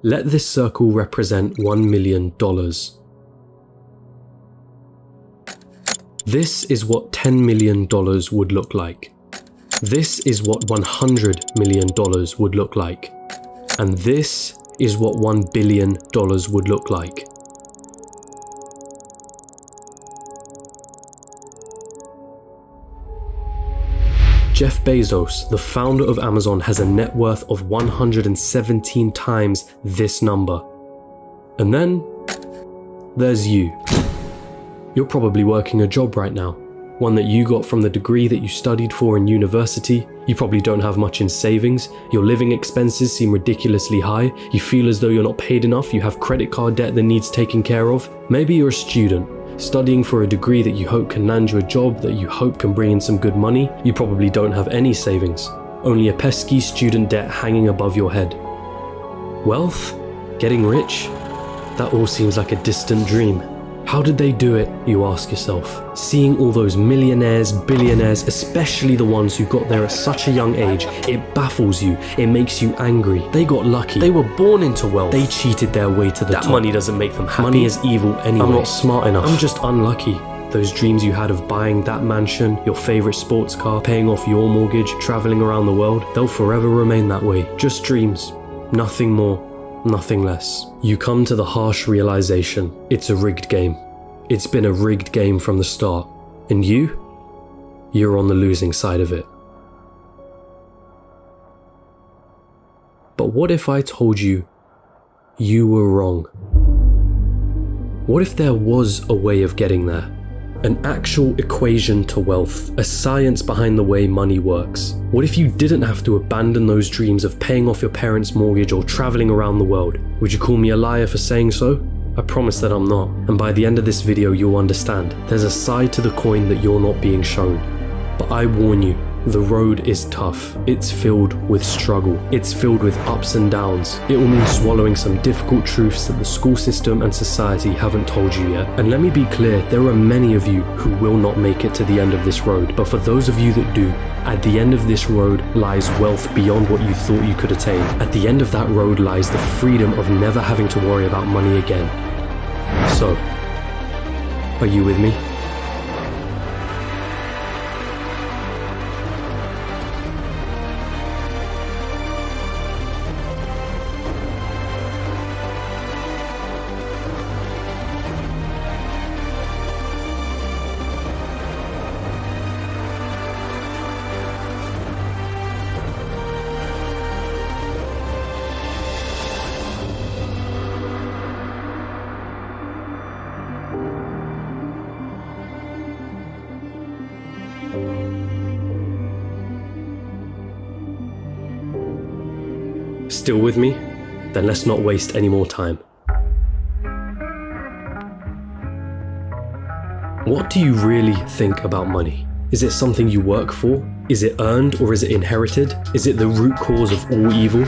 Let this circle represent $1 million. This is what $10 million would look like. This is what $100 million would look like. And this is what $1 billion would look like. Jeff Bezos, the founder of Amazon, has a net worth of 117 times this number. And then there's you. You're probably working a job right now, one that you got from the degree that you studied for in university. You probably don't have much in savings. Your living expenses seem ridiculously high. You feel as though you're not paid enough. You have credit card debt that needs taken care of. Maybe you're a student, studying for a degree that you hope can land you a job that you hope can bring in some good money. You probably don't have any savings, only a pesky student debt hanging above your head. Wealth? Getting rich? That all seems like a distant dream. How did they do it, you ask yourself? Seeing all those millionaires, billionaires, especially the ones who got there at such a young age, it baffles you, it makes you angry. They got lucky. They were born into wealth. They cheated their way to the top. That money doesn't make them happy. Money is evil anyway. I'm not smart enough. I'm just unlucky. Those dreams you had of buying that mansion, your favorite sports car, paying off your mortgage, traveling around the world, they'll forever remain that way. Just dreams. Nothing more. Nothing less. You come to the harsh realization, it's a rigged game. It's been a rigged game from the start. And you're on the losing side of it. But what if I told you you were wrong? What if there was a way of getting there? An actual equation to wealth, a science behind the way money works. What if you didn't have to abandon those dreams of paying off your parents' mortgage or traveling around the world? Would you call me a liar for saying so? I promise that I'm not, and by the end of this video you'll understand. There's a side to the coin that you're not being shown. But I warn you, the road is tough. It's filled with struggle. It's filled with ups and downs. It will mean swallowing some difficult truths that the school system and society haven't told you yet. And let me be clear, there are many of you who will not make it to the end of this road. But for those of you that do, at the end of this road lies wealth beyond what you thought you could attain. At the end of that road lies the freedom of never having to worry about money again. So, are you with me? Still with me? Then let's not waste any more time. What do you really think about money? Is it something you work for? Is it earned or is it inherited? Is it the root cause of all evil?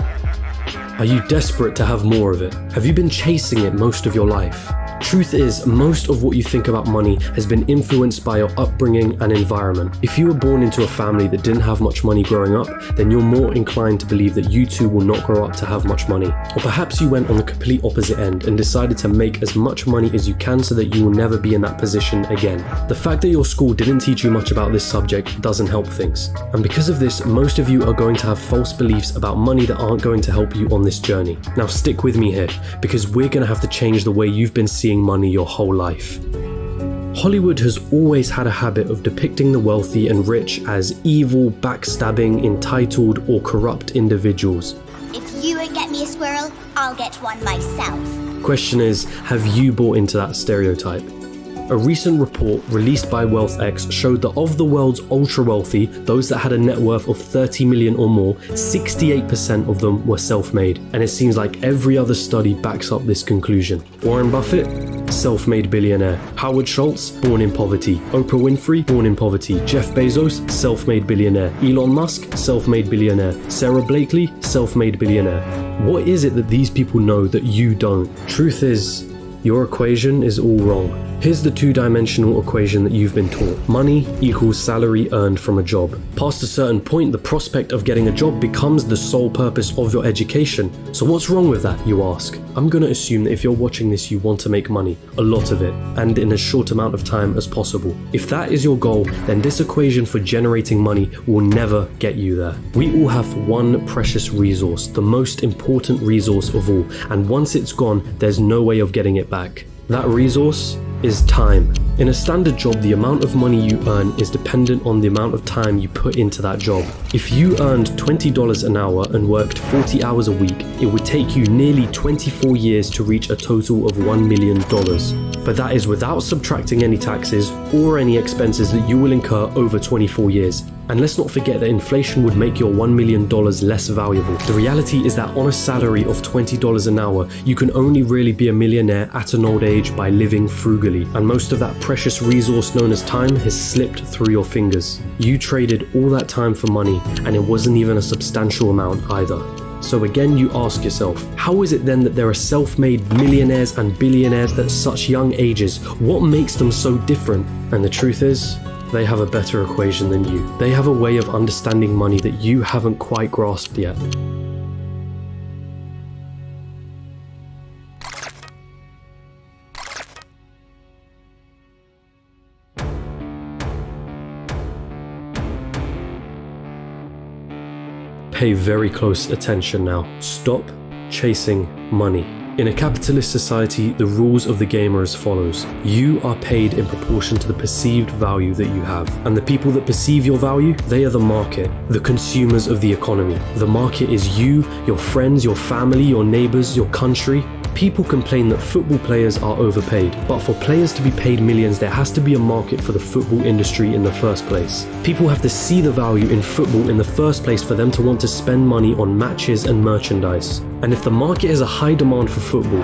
Are you desperate to have more of it? Have you been chasing it most of your life? Truth is, most of what you think about money has been influenced by your upbringing and environment. If you were born into a family that didn't have much money growing up, then you're more inclined to believe that you too will not grow up to have much money. Or perhaps you went on the complete opposite end and decided to make as much money as you can so that you will never be in that position again. The fact that your school didn't teach you much about this subject doesn't help things. And because of this, most of you are going to have false beliefs about money that aren't going to help you on this journey. Now stick with me here, because we're going to have to change the way you've been seeing money your whole life. Hollywood has always had a habit of depicting the wealthy and rich as evil, backstabbing, entitled, or corrupt individuals. If you won't get me a squirrel, I'll get one myself. Question is, have you bought into that stereotype? A recent report released by WealthX showed that of the world's ultra-wealthy, those that had a net worth of 30 million or more, 68% of them were self-made. And it seems like every other study backs up this conclusion. Warren Buffett? Self-made billionaire. Howard Schultz? Born in poverty. Oprah Winfrey? Born in poverty. Jeff Bezos? Self-made billionaire. Elon Musk? Self-made billionaire. Sarah Blakely? Self-made billionaire. What is it that these people know that you don't? Truth is, your equation is all wrong. Here's the two-dimensional equation that you've been taught. Money equals salary earned from a job. Past a certain point, the prospect of getting a job becomes the sole purpose of your education. So what's wrong with that, you ask? I'm gonna assume that if you're watching this, you want to make money, a lot of it, and in as short amount of time as possible. If that is your goal, then this equation for generating money will never get you there. We all have one precious resource, the most important resource of all, and once it's gone, there's no way of getting it back. That resource is time. In a standard job, the amount of money you earn is dependent on the amount of time you put into that job. If you earned $20 an hour and worked 40 hours a week, it would take you nearly 24 years to reach a total of $1 million. But that is without subtracting any taxes or any expenses that you will incur over 24 years. And let's not forget that inflation would make your $1 million less valuable. The reality is that on a salary of $20 an hour, you can only really be a millionaire at an old age by living frugally. And most of that precious resource known as time has slipped through your fingers. You traded all that time for money, and it wasn't even a substantial amount either. So again, you ask yourself, how is it then that there are self-made millionaires and billionaires at such young ages? What makes them so different? And the truth is, they have a better equation than you. They have a way of understanding money that you haven't quite grasped yet. Pay very close attention now. Stop chasing money. In a capitalist society, the rules of the game are as follows. You are paid in proportion to the perceived value that you have. And the people that perceive your value, they are the market, the consumers of the economy. The market is you, your friends, your family, your neighbors, your country. People complain that football players are overpaid, but for players to be paid millions, there has to be a market for the football industry in the first place. People have to see the value in football in the first place for them to want to spend money on matches and merchandise. And if the market has a high demand for football,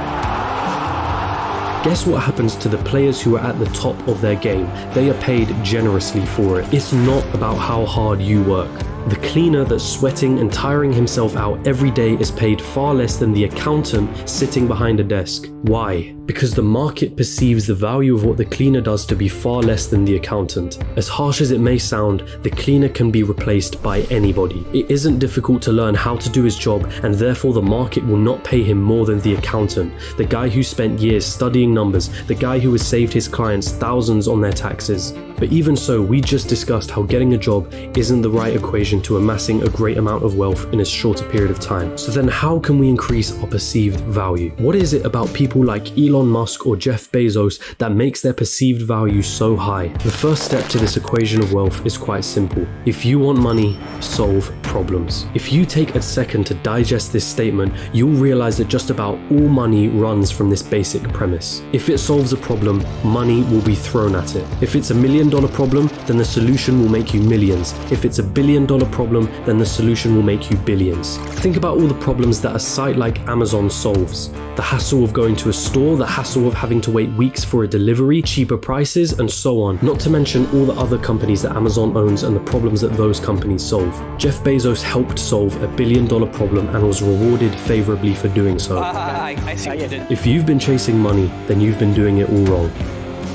guess what happens to the players who are at the top of their game? They are paid generously for it. It's not about how hard you work. The cleaner that's sweating and tiring himself out every day is paid far less than the accountant sitting behind a desk. Why? Because the market perceives the value of what the cleaner does to be far less than the accountant. As harsh as it may sound, the cleaner can be replaced by anybody. It isn't difficult to learn how to do his job, and therefore the market will not pay him more than the accountant, the guy who spent years studying numbers, the guy who has saved his clients thousands on their taxes. But even so, we just discussed how getting a job isn't the right equation to amassing a great amount of wealth in a shorter period of time. So then how can we increase our perceived value? What is it about people like Elon Musk or Jeff Bezos that makes their perceived value so high? The first step to this equation of wealth is quite simple. If you want money, solve problems. If you take a second to digest this statement, you'll realize that just about all money runs from this basic premise. If it solves a problem, money will be thrown at it. If it's $1 million problem, then the solution will make you millions. If it's $1 billion problem, then the solution will make you billions. Think about all the problems that a site like Amazon solves. The hassle of going to a store, the hassle of having to wait weeks for a delivery, cheaper prices, and so on. Not to mention all the other companies that Amazon owns and the problems that those companies solve. Jeff Bezos helped solve $1 billion problem and was rewarded favorably for doing so. I see what you did. If you've been chasing money, then you've been doing it all wrong.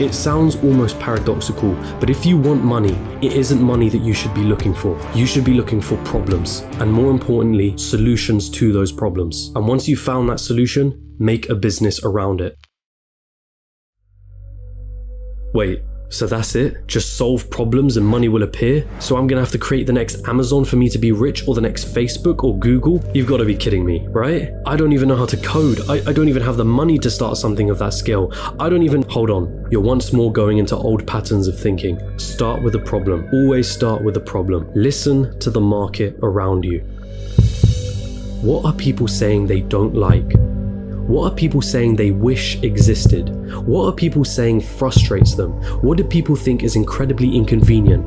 It sounds almost paradoxical, but if you want money, it isn't money that you should be looking for. You should be looking for problems, and more importantly, solutions to those problems. And once you've found that solution, make a business around it. Wait, so that's it? Just solve problems and money will appear? So I'm gonna have to create the next Amazon for me to be rich, or the next Facebook or Google? You've gotta be kidding me, right? I don't even know how to code. I don't even have the money to start something of that scale. Hold on. You're once more going into old patterns of thinking. Start with a problem. Always start with a problem. Listen to the market around you. What are people saying they don't like? What are people saying they wish existed? What are people saying frustrates them? What do people think is incredibly inconvenient?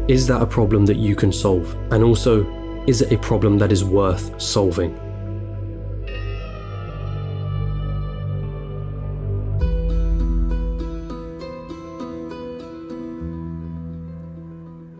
Is that a problem that you can solve? And also, is it a problem that is worth solving?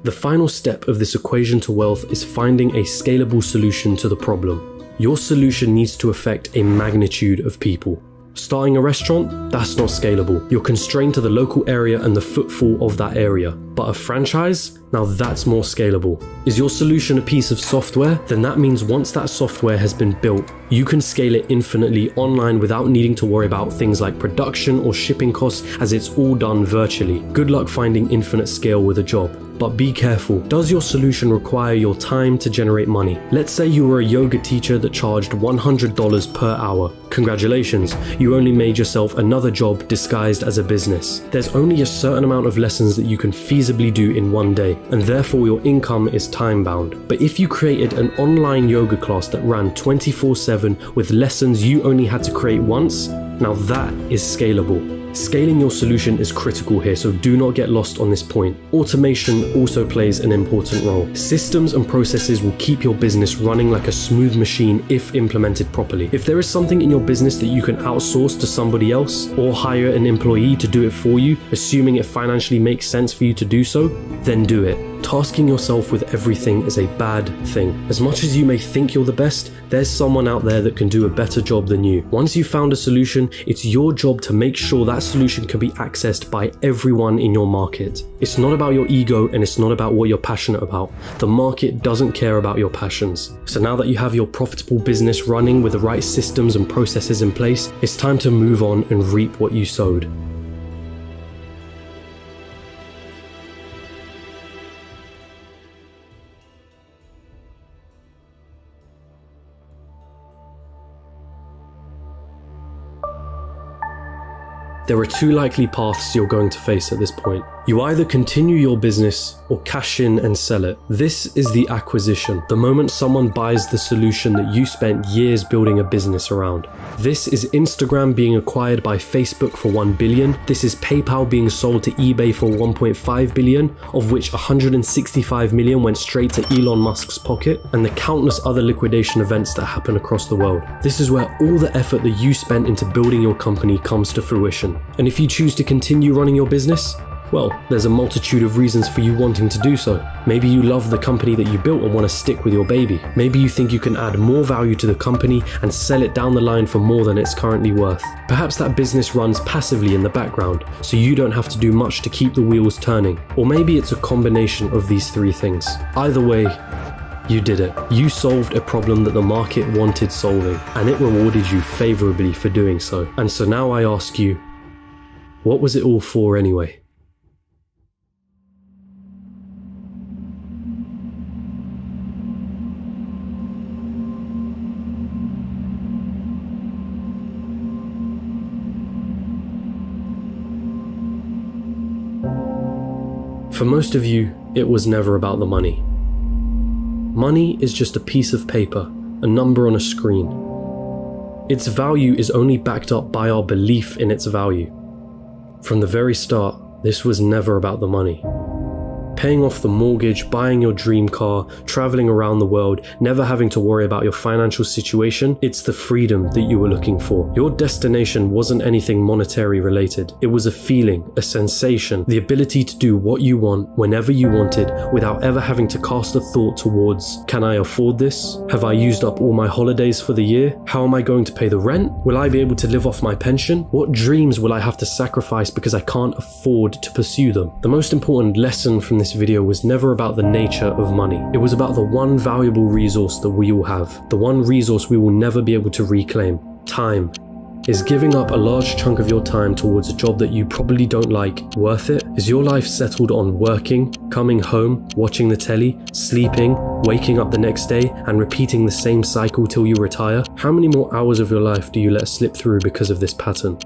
The final step of this equation to wealth is finding a scalable solution to the problem. Your solution needs to affect a magnitude of people. Starting a restaurant? That's not scalable. You're constrained to the local area and the footfall of that area. But a franchise? Now that's more scalable. Is your solution a piece of software? Then that means once that software has been built, you can scale it infinitely online without needing to worry about things like production or shipping costs, as it's all done virtually. Good luck finding infinite scale with a job. But be careful, does your solution require your time to generate money? Let's say you were a yoga teacher that charged $100 per hour. Congratulations, you only made yourself another job disguised as a business. There's only a certain amount of lessons that you can feasibly do in one day, and therefore your income is time bound. But if you created an online yoga class that ran 24/7 with lessons you only had to create once, now that is scalable. Scaling your solution is critical here, so do not get lost on this point. Automation also plays an important role. Systems and processes will keep your business running like a smooth machine if implemented properly. If there is something in your business that you can outsource to somebody else or hire an employee to do it for you, assuming it financially makes sense for you to do so, then do it. Tasking yourself with everything is a bad thing. As much as you may think you're the best, there's someone out there that can do a better job than you. Once you've found a solution, it's your job to make sure that solution can be accessed by everyone in your market. It's not about your ego and it's not about what you're passionate about. The market doesn't care about your passions. So now that you have your profitable business running with the right systems and processes in place, it's time to move on and reap what you sowed. There are two likely paths you're going to face at this point. You either continue your business or cash in and sell it. This is the acquisition, the moment someone buys the solution that you spent years building a business around. This is Instagram being acquired by Facebook for $1 billion. This is PayPal being sold to eBay for $1.5 billion, of which $165 million went straight to Elon Musk's pocket, and the countless other liquidation events that happen across the world. This is where all the effort that you spent into building your company comes to fruition. And if you choose to continue running your business, well, there's a multitude of reasons for you wanting to do so. Maybe you love the company that you built and want to stick with your baby. Maybe you think you can add more value to the company and sell it down the line for more than it's currently worth. Perhaps that business runs passively in the background, so you don't have to do much to keep the wheels turning. Or maybe it's a combination of these three things. Either way, you did it. You solved a problem that the market wanted solving, and it rewarded you favorably for doing so. And so now I ask you, what was it all for anyway? For most of you, it was never about the money. Money is just a piece of paper, a number on a screen. Its value is only backed up by our belief in its value. From the very start, this was never about the money. Paying off the mortgage, buying your dream car, traveling around the world, never having to worry about your financial situation, it's the freedom that you were looking for. Your destination wasn't anything monetary related. It was a feeling, a sensation, the ability to do what you want whenever you wanted without ever having to cast a thought towards, can I afford this? Have I used up all my holidays for the year? How am I going to pay the rent? Will I be able to live off my pension? What dreams will I have to sacrifice because I can't afford to pursue them? The most important lesson from this video was never about the nature of money. It was about the one valuable resource that we all have, the one resource we will never be able to reclaim: time. Is giving up a large chunk of your time towards a job that you probably don't like worth it? Is your life settled on working, coming home, watching the telly, sleeping, waking up the next day, and repeating the same cycle till you retire? How many more hours of your life do you let slip through because of this pattern?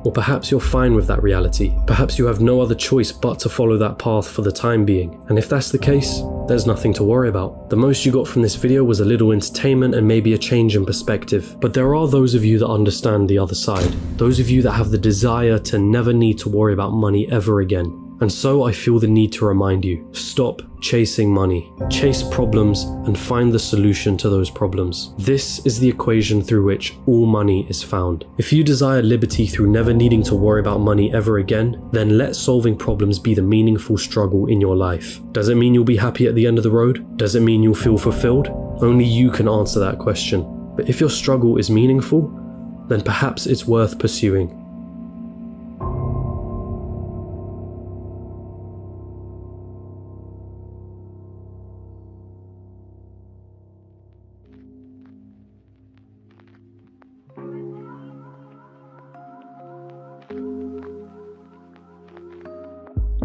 Or perhaps you're fine with that reality. Perhaps you have no other choice but to follow that path for the time being. And if that's the case, there's nothing to worry about. The most you got from this video was a little entertainment and maybe a change in perspective. But there are those of you that understand the other side. Those of you that have the desire to never need to worry about money ever again. And so I feel the need to remind you, stop chasing money. Chase problems and find the solution to those problems. This is the equation through which all money is found. If you desire liberty through never needing to worry about money ever again, then let solving problems be the meaningful struggle in your life. Does it mean you'll be happy at the end of the road? Does it mean you'll feel fulfilled? Only you can answer that question. But if your struggle is meaningful, then perhaps it's worth pursuing.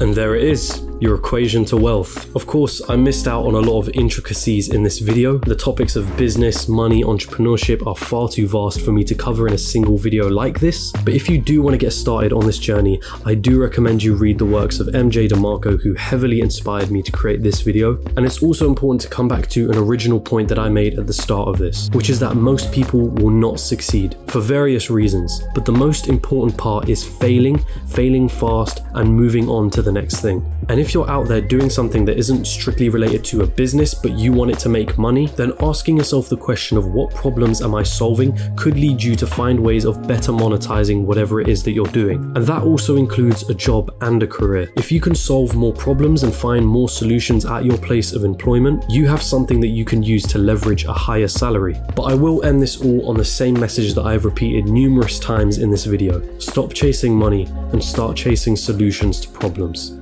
And there it is, your equation to wealth. Of course, I missed out on a lot of intricacies in this video. The topics of business, money, entrepreneurship are far too vast for me to cover in a single video like this. But if you do want to get started on this journey, I do recommend you read the works of MJ DeMarco, who heavily inspired me to create this video. And it's also important to come back to an original point that I made at the start of this, which is that most people will not succeed for various reasons. But the most important part is failing fast, and moving on to the next thing. And if you're out there doing something that isn't strictly related to a business, but you want it to make money, then asking yourself the question of what problems am I solving could lead you to find ways of better monetizing whatever it is that you're doing. And that also includes a job and a career. If you can solve more problems and find more solutions at your place of employment, you have something that you can use to leverage a higher salary. But I will end this all on the same message that I have repeated numerous times in this video. Stop chasing money and start chasing solutions to problems.